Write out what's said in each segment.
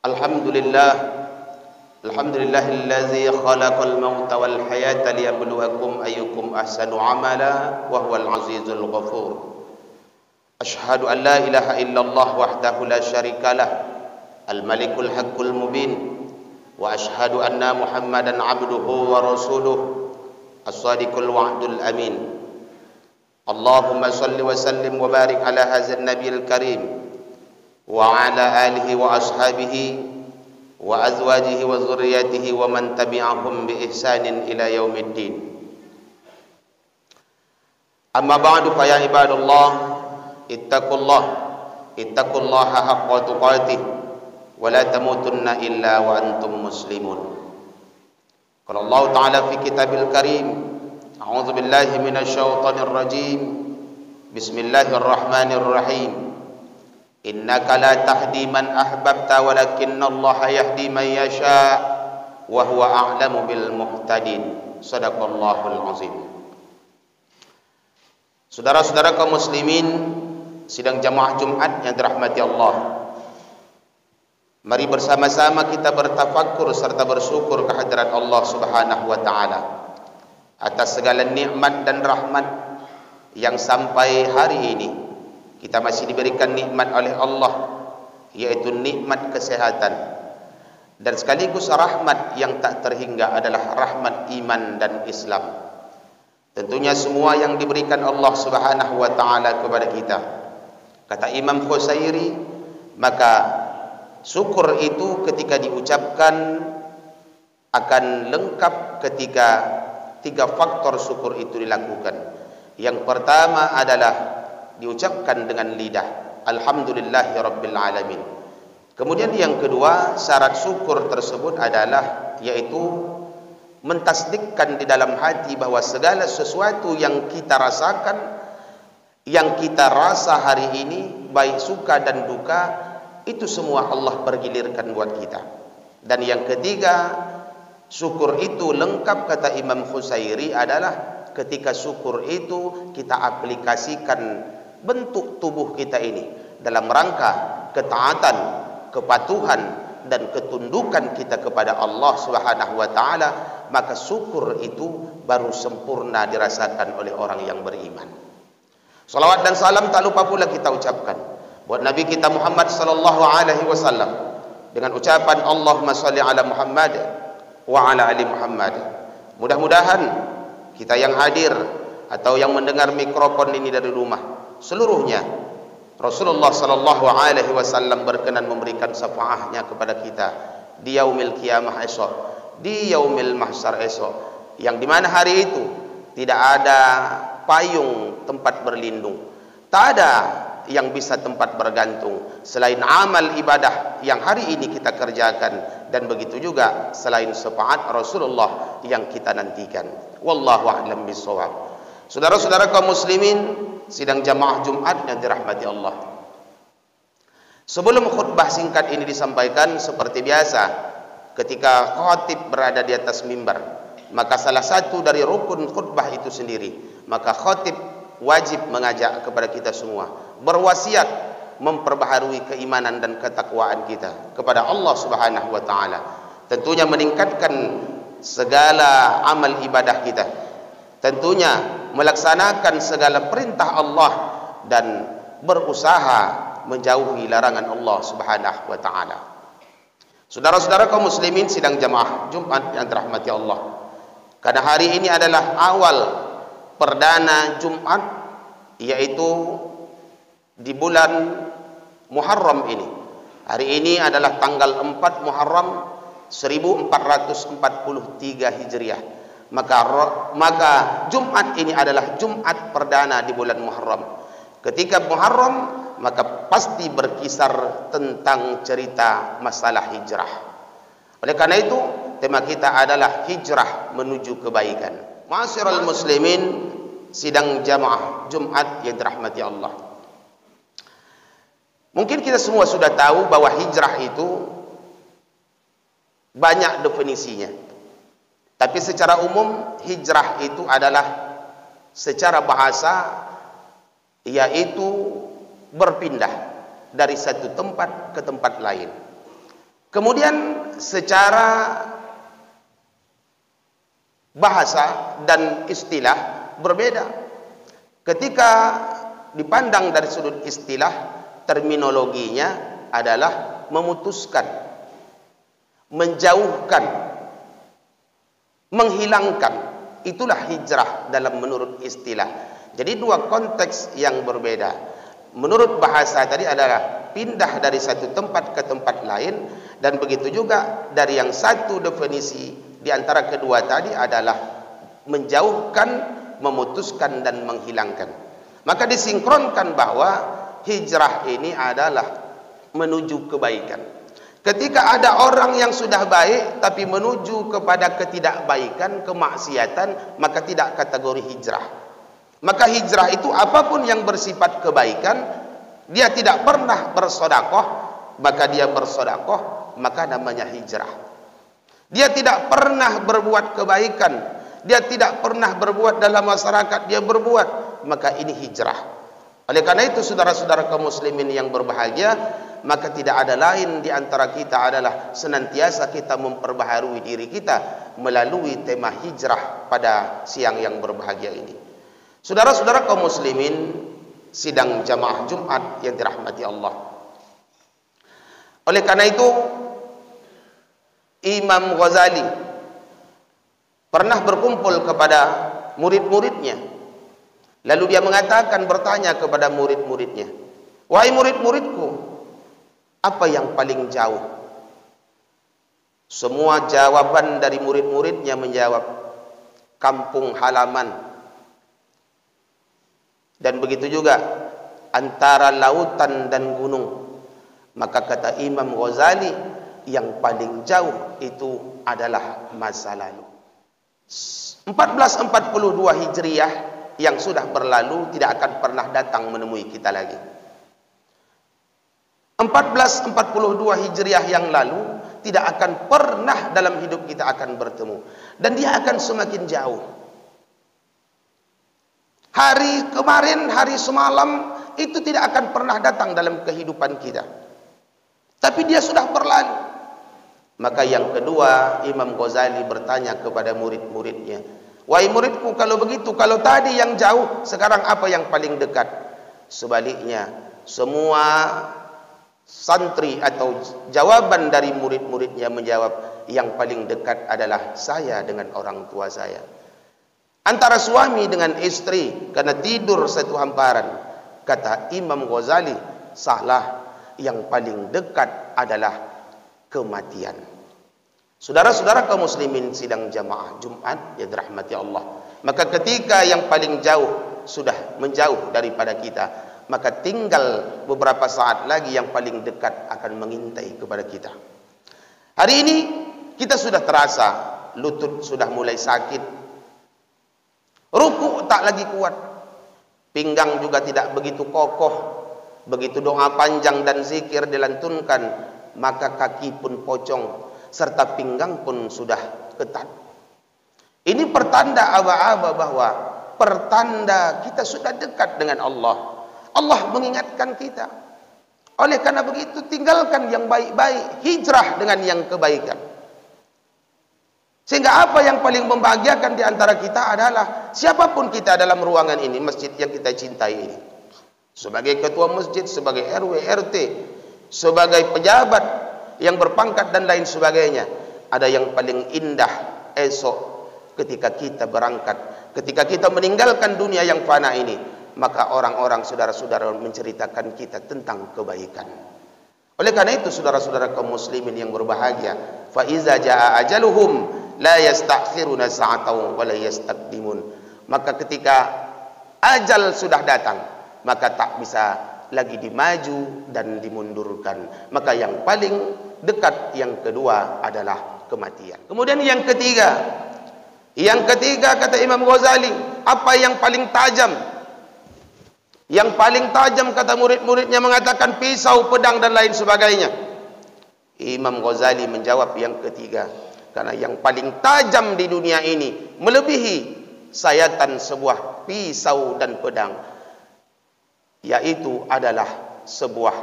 Alhamdulillah, alhamdulillahillazi khalaqal mauta wal hayata liyabluwakum ayyukum ahsanu amala wa huwal azizul ghafur. Ashhadu an la ilaha illallah wahdahu la syarikalah, al-malikul haqqul mubin, wa ashhadu anna Muhammadan abduhu wa rasuluh, as-sadiqul wa'dul amin. Allahumma salli wa sallim wa barik ala hadzal nabiyil karim wa ala alihi wa ashabihi wa azwajihi wa zurriyatihi wa man tabi'ahum bi ihsanin ila yaumiddin. Amma ba'du, fa ya ibadallah, ittaqullaha haqqa tuqatih wa la tamutunna illa wa antum muslimun. Qala Allah Ta'ala fi kitabil karim, a'udzu billahi minasy syaithanir rajim. Bismillahirrahmanirrahim. Innaka la tahdi man ahbabta walakinallaha yahdi man yasha wa huwa a'lamu bil muhtadin. Shadaqallahul azim. Saudara-saudara kaum muslimin sidang jamaah Jumat yang dirahmati Allah, mari bersama-sama kita bertafakkur serta bersyukur kehadirat Allah Subhanahu wa taala atas segala nikmat dan rahmat yang sampai hari ini kita masih diberikan nikmat oleh Allah, yaitu nikmat kesehatan, dan sekaligus rahmat yang tak terhingga adalah rahmat iman dan Islam. Tentunya semua yang diberikan Allah Subhanahu wa taala kepada kita, kata Imam Khusairi, maka syukur itu ketika diucapkan akan lengkap ketika tiga faktor syukur itu dilakukan. Yang pertama adalah diucapkan dengan lidah, alhamdulillahi rabbil alamin. Kemudian yang kedua, syarat syukur tersebut adalah yaitu mentasdikkan di dalam hati bahwa segala sesuatu yang kita rasakan, yang kita rasa hari ini, baik suka dan duka, itu semua Allah pergilirkan buat kita. Dan yang ketiga, syukur itu lengkap kata Imam Khusairi adalah ketika syukur itu kita aplikasikan bentuk tubuh kita ini dalam rangka ketaatan, kepatuhan dan ketundukan kita kepada Allah Subhanahu wa taala, maka syukur itu baru sempurna dirasakan oleh orang yang beriman. Salawat dan salam tak lupa pula kita ucapkan buat Nabi kita Muhammad sallallahu alaihi wasallam dengan ucapan Allahumma shalli ala Muhammad wa ala ali Muhammad. Mudah-mudahan kita yang hadir atau yang mendengar mikrofon ini dari rumah seluruhnya, Rasulullah sallallahu alaihi wasallam berkenan memberikan syafaatnya kepada kita di yaumil qiyamah esok, di yaumil mahsyar esok, yang dimana hari itu tidak ada payung tempat berlindung, tak ada yang bisa tempat bergantung selain amal ibadah yang hari ini kita kerjakan, dan begitu juga selain syafaat Rasulullah yang kita nantikan. Wallahu a'lam bishawab. Saudara-saudara kaum muslimin sidang jamaah Jumat yang dirahmati Allah, sebelum khutbah singkat ini disampaikan, seperti biasa ketika khatib berada di atas mimbar, maka salah satu dari rukun khutbah itu sendiri, maka khatib wajib mengajak kepada kita semua berwasiat memperbaharui keimanan dan ketakwaan kita kepada Allah Subhanahu wa taala, tentunya meningkatkan segala amal ibadah kita, tentunya melaksanakan segala perintah Allah dan berusaha menjauhi larangan Allah Subhanahu wa taala. Saudara-saudara kaum muslimin sidang jamaah Jumat yang dirahmati Allah, karena hari ini adalah awal perdana Jumat, yaitu di bulan Muharram ini. Hari ini adalah tanggal 4 Muharram 1443 Hijriah. Maka Jumat ini adalah Jumat perdana di bulan Muharram. Ketika Muharram, maka pasti berkisar tentang cerita masalah hijrah. Oleh karena itu, tema kita adalah hijrah menuju kebaikan. Ma'asyiral muslimin sidang jamaah Jumat yang dirahmati Allah, mungkin kita semua sudah tahu bahwa hijrah itu banyak definisinya. Tapi secara umum hijrah itu adalah secara bahasa yaitu berpindah dari satu tempat ke tempat lain. Kemudian secara bahasa dan istilah berbeda. Ketika dipandang dari sudut istilah, terminologinya adalah memutuskan, menjauhkan, menghilangkan. Itulah hijrah dalam menurut istilah. Jadi dua konteks yang berbeda. Menurut bahasa tadi adalah pindah dari satu tempat ke tempat lain, dan begitu juga dari yang satu definisi di antara kedua tadi adalah menjauhkan, memutuskan dan menghilangkan. Maka disinkronkan bahwa hijrah ini adalah menuju kebaikan. Ketika ada orang yang sudah baik tapi menuju kepada ketidakbaikan, kemaksiatan, maka tidak kategori hijrah. Maka hijrah itu apapun yang bersifat kebaikan, dia tidak pernah bersedekah, maka dia bersedekah, maka namanya hijrah. Dia tidak pernah berbuat kebaikan, dia tidak pernah berbuat dalam masyarakat, dia berbuat, maka ini hijrah. Oleh karena itu saudara-saudara kaum muslimin yang berbahagia, maka tidak ada lain di antara kita adalah senantiasa kita memperbaharui diri kita melalui tema hijrah pada siang yang berbahagia ini. Saudara-saudara kaum muslimin sidang jamaah Jumat yang dirahmati Allah. Oleh karena itu Imam Ghazali pernah berkumpul kepada murid-muridnya. Lalu dia mengatakan, bertanya kepada murid-muridnya, "Wahai murid-muridku, apa yang paling jauh?" Semua jawaban dari murid-muridnya menjawab, "Kampung halaman." Dan begitu juga antara lautan dan gunung. Maka kata Imam Ghazali, yang paling jauh itu adalah masa lalu. 1442 Hijriah yang sudah berlalu tidak akan pernah datang menemui kita lagi. 1442 Hijriah yang lalu tidak akan pernah dalam hidup kita akan bertemu, dan dia akan semakin jauh. Hari kemarin, hari semalam itu tidak akan pernah datang dalam kehidupan kita, tapi dia sudah berlalu. Maka yang kedua, Imam Ghazali bertanya kepada murid-muridnya, "Wahai muridku, kalau begitu, kalau tadi yang jauh, sekarang apa yang paling dekat?" Sebaliknya, semua santri atau jawaban dari murid-muridnya menjawab, yang paling dekat adalah saya dengan orang tua saya. Antara suami dengan istri karena tidur satu hamparan. Kata Imam Ghazali, salah, yang paling dekat adalah kematian. Saudara-saudara kaum muslimin sidang jamaah Jumat yang dirahmati Allah, maka ketika yang paling jauh sudah menjauh daripada kita, maka tinggal beberapa saat lagi yang paling dekat akan mengintai kepada kita. Hari ini kita sudah terasa lutut sudah mulai sakit, ruku tak lagi kuat, pinggang juga tidak begitu kokoh. Begitu doa panjang dan zikir dilantunkan, maka kaki pun pocong, serta pinggang pun sudah ketat. Ini pertanda aba-aba bahwa pertanda kita sudah dekat dengan Allah. Allah mengingatkan kita. Oleh karena begitu, tinggalkan yang baik-baik, hijrah dengan yang kebaikan. Sehingga apa yang paling membahagiakan di antara kita adalah siapapun kita dalam ruangan ini, masjid yang kita cintai ini, sebagai ketua masjid, sebagai RW, RT, sebagai pejabat yang berpangkat dan lain sebagainya, ada yang paling indah esok ketika kita berangkat, ketika kita meninggalkan dunia yang fana ini, maka orang-orang saudara-saudara menceritakan kita tentang kebaikan. Oleh karena itu saudara-saudara kaum muslimin yang berbahagia, fa iza jaa ajaluhum la yastakhiruna sa'atan wa la yastaqdimun. Maka ketika ajal sudah datang, maka tak bisa lagi dimaju dan dimundurkan. Maka yang paling dekat yang kedua adalah kematian. Kemudian yang ketiga kata Imam Ghazali, apa yang paling tajam? Yang paling tajam kata murid-muridnya mengatakan pisau, pedang dan lain sebagainya. Imam Ghazali menjawab yang ketiga, karena yang paling tajam di dunia ini melebihi sayatan sebuah pisau dan pedang, yaitu adalah sebuah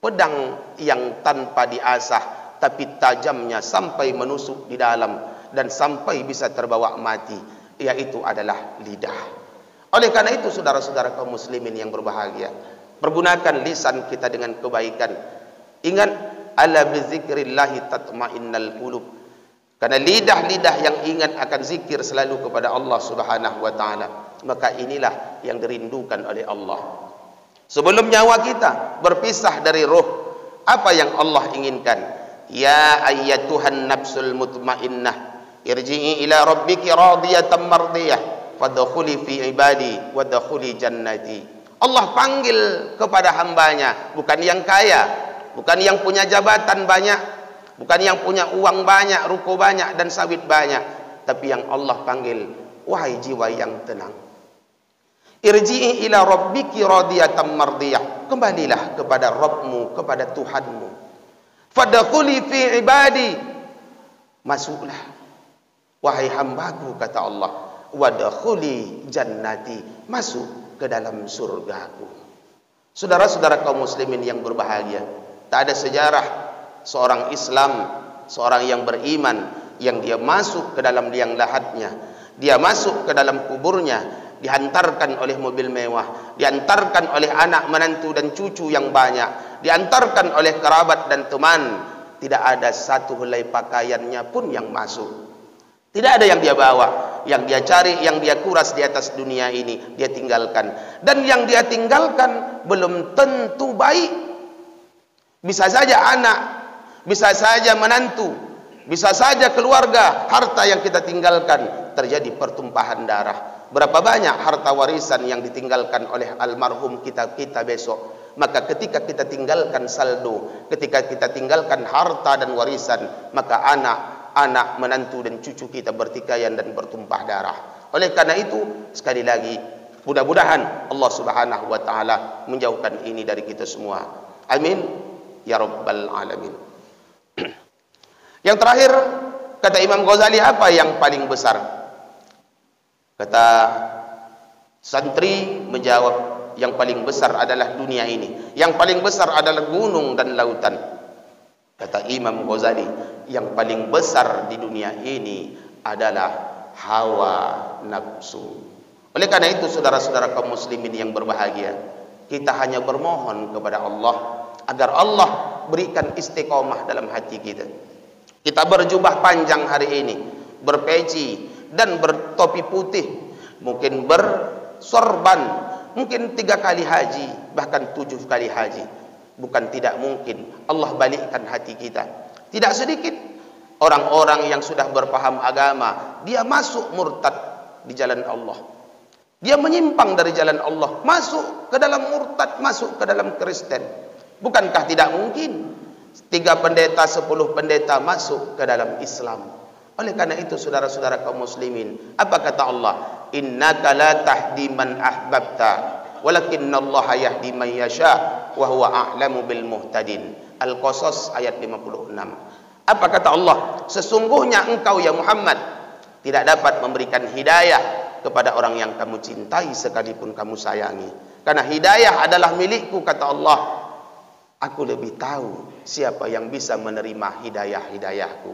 pedang yang tanpa diasah tapi tajamnya sampai menusuk di dalam dan sampai bisa terbawa mati, yaitu adalah lidah. Oleh karena itu saudara-saudara kaum muslimin yang berbahagia, pergunakan lisan kita dengan kebaikan. Ingat, ala bizikrillahi tatmainnal qulub. Karena lidah-lidah yang ingat akan zikir selalu kepada Allah Subhanahu wa taala, maka inilah yang dirindukan oleh Allah. Sebelum nyawa kita berpisah dari roh, apa yang Allah inginkan? Ya ayyatuhan nafsul mutmainnah, irji'i ila rabbiki radiyatan mardiyah, fadkhuli fi ibadi wadkhuli jannati. Allah panggil kepada hambanya, bukan yang kaya, bukan yang punya jabatan banyak, bukan yang punya uang banyak, ruko banyak dan sawit banyak, tapi yang Allah panggil, wahai jiwa yang tenang. Irji'i ila rabbiki radiyatan mardiyah. Kembalilah kepada Rabbmu, kepada Tuhanmu. Fadkhuli fi ibadi. Masuklah, wahai hambaku, kata Allah. Wadkhuli jannati. Masuk ke dalam surgaku. Saudara-saudara kaum muslimin yang berbahagia, tak ada sejarah seorang Islam, seorang yang beriman, yang dia masuk ke dalam liang lahatnya, dia masuk ke dalam kuburnya, dihantarkan oleh mobil mewah, diantarkan oleh anak menantu dan cucu yang banyak, diantarkan oleh kerabat dan teman, tidak ada satu helai pakaiannya pun yang masuk. Tidak ada yang dia bawa, yang dia cari, yang dia kuras di atas dunia ini, dia tinggalkan. Dan yang dia tinggalkan belum tentu baik. Bisa saja anak, bisa saja menantu, bisa saja keluarga, harta yang kita tinggalkan terjadi pertumpahan darah. Berapa banyak harta warisan yang ditinggalkan oleh almarhum kita besok. Maka ketika kita tinggalkan saldo, ketika kita tinggalkan harta dan warisan, maka anak, menantu dan cucu kita bertikaian dan bertumpah darah. Oleh karena itu, sekali lagi, mudah-mudahan Allah Subhanahu wa taala menjauhkan ini dari kita semua. Amin ya rabbal alamin. Yang terakhir, kata Imam Ghazali, apa yang paling besar? Kata santri menjawab, yang paling besar adalah dunia ini. Yang paling besar adalah gunung dan lautan. Kata Imam Ghazali, yang paling besar di dunia ini adalah hawa nafsu. Oleh karena itu saudara-saudara kaum muslimin yang berbahagia, kita hanya bermohon kepada Allah agar Allah berikan istiqomah dalam hati kita. Kita berjubah panjang hari ini, berpeci dan bertopi putih, mungkin bersorban, mungkin 3 kali haji, bahkan 7 kali haji. Bukan tidak mungkin Allah balikkan hati kita. Tidak sedikit orang-orang yang sudah berpaham agama, dia masuk murtad di jalan Allah, dia menyimpang dari jalan Allah, masuk ke dalam murtad, masuk ke dalam Kristen. Bukankah tidak mungkin 3 pendeta, 10 pendeta masuk ke dalam Islam? Oleh karena itu saudara-saudara kaum muslimin, apa kata Allah? Innaka la tahdi man ahbabta, walakinallaha yahdi man yasha, wa huwa a'lamu bil muhtadin. Al-Qasas ayat 56. Apa kata Allah? Sesungguhnya engkau ya Muhammad tidak dapat memberikan hidayah kepada orang yang kamu cintai sekalipun kamu sayangi. Karena hidayah adalah milikku, kata Allah. Aku lebih tahu siapa yang bisa menerima hidayah-hidayahku.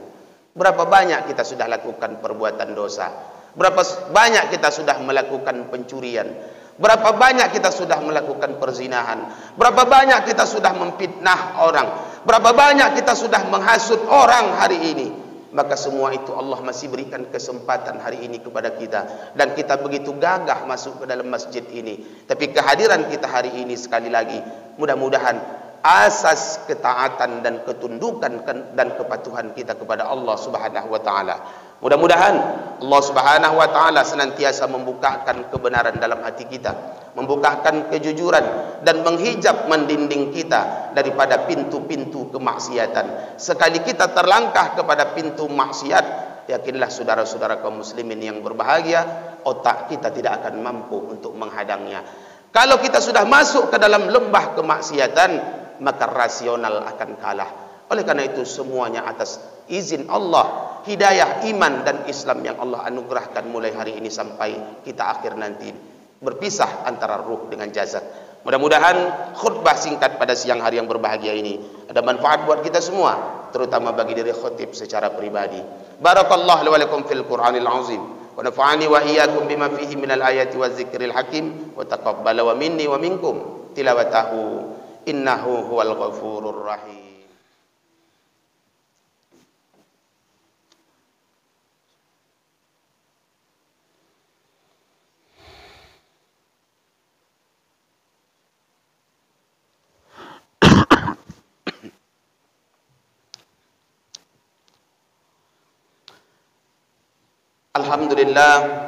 Berapa banyak kita sudah lakukan perbuatan dosa? Berapa banyak kita sudah melakukan pencurian? Berapa banyak kita sudah melakukan perzinahan? Berapa banyak kita sudah memfitnah orang? Berapa banyak kita sudah menghasut orang hari ini? Maka semua itu Allah masih berikan kesempatan hari ini kepada kita, dan kita begitu gagah masuk ke dalam masjid ini. Tapi kehadiran kita hari ini sekali lagi, mudah-mudahan asas ketaatan dan ketundukan dan kepatuhan kita kepada Allah Subhanahu wa taala. Mudah-mudahan Allah Subhanahu wa taala senantiasa membukakan kebenaran dalam hati kita, membukakan kejujuran dan menghijab mendinding kita daripada pintu-pintu kemaksiatan. Sekali kita terlangkah kepada pintu maksiat, yakinlah saudara-saudara kaum muslimin yang berbahagia, otak kita tidak akan mampu untuk menghadangnya. Kalau kita sudah masuk ke dalam lembah kemaksiatan, maka rasional akan kalah. Oleh karena itu semuanya atas izin Allah, hidayah iman dan Islam yang Allah anugerahkan mulai hari ini sampai kita akhir nanti berpisah antara ruh dengan jasad. Mudah-mudahan khutbah singkat pada siang hari yang berbahagia ini ada manfaat buat kita semua, terutama bagi diri khatib secara pribadi. Barakallahu li wa lakum fil Qur'anil azim wa nafa'ani wa iyyakum bima fihi minal ayati wa dzikril hakim wa taqabbala wa minni wa minkum tilawatahu innahu huwal ghafurur rahim.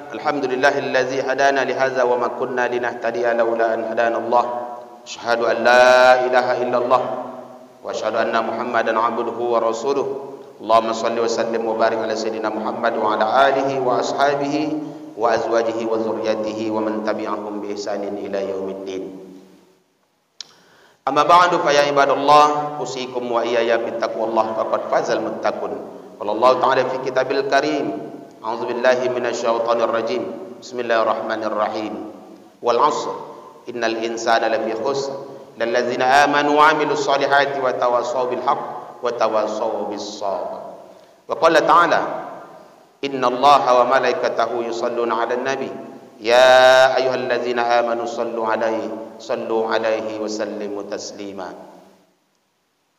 Alhamdulillahillazi hadana lihaza wa ma kunna linahtadiya laula an hadana Allah. Asyhadu an la ilaha illallah wa asyhadu anna Muhammadan abduhu wa rasuluh. Allahumma shalli wa sallim wa barik ala sayyidina Muhammad wa ala alihi wa ashabihi wa azwajihi wa dzurriyyatihi wa man tabi'ahum bi ihsanin ila yaumiddin. Amma ba'du fa ya ibadallah usikum wa iyaya bittaqwallah faqad fazal muttaqun. Qala Allah ta'ala fi kitabil karim. A'udzu billahi minasyaitonir rajim. Bismillahirrahmanirrahim. Wal 'ashr innal insana lafi khusr lallazina amanu wa 'amilus solihati wa tawassaw bil haqq wa tawassaw bis sabr. Wa qala ta'ala innallaha wa malaikatahu yusalluna 'alan nabi ya ayyuhallazina amanu sallu 'alaihi wa sallimu taslima.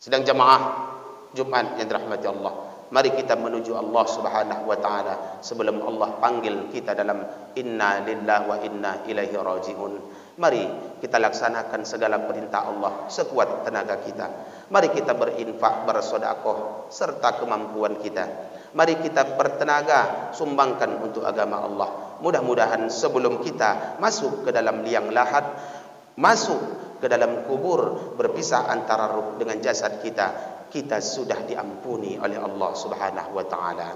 Sedang jamaah Jumat yang dirahmati Allah, mari kita menuju Allah Subhanahu wa taala sebelum Allah panggil kita dalam inna lillahi wa inna ilaihi rajiun. Mari kita laksanakan segala perintah Allah sekuat tenaga kita. Mari kita berinfak, bersedekah serta kemampuan kita. Mari kita bertenaga sumbangkan untuk agama Allah. Mudah-mudahan sebelum kita masuk ke dalam liang lahat, masuk ke dalam kubur, berpisah antara ruh dengan jasad kita, kita sudah diampuni oleh Allah Subhanahu wa taala.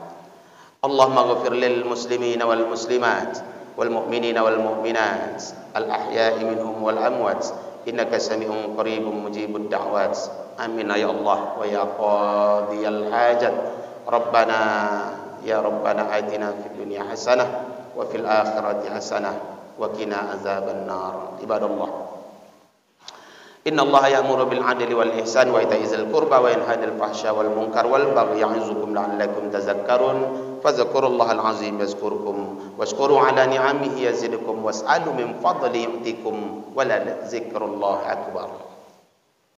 Allahumma ghfir lil muslimin wal muslimat wal mu'minin wal mu'minat al ahya'i minhum wal amwat innaka sami'un qaribun mujibud da'wat. Amin ya Allah wa ya qadiyal hajat. Rabbana ya Rabbana atina fid dunya hasanah wa fil akhirati hasanah wa qina azaban nar. Ibadallah, Inna Allah ya'muru bil 'adli wal ihsan wa ita'i dzil qurba wa yanha 'anil fahsya wal munkar wal baghi ya'izukum la'allakum tadhakkarun. Fadhkurullahal 'azim yazkurkum washkuru 'ala ni'amihi yazidkum was'alu min fadli yu'tikum wa la dzikrullahi akbar.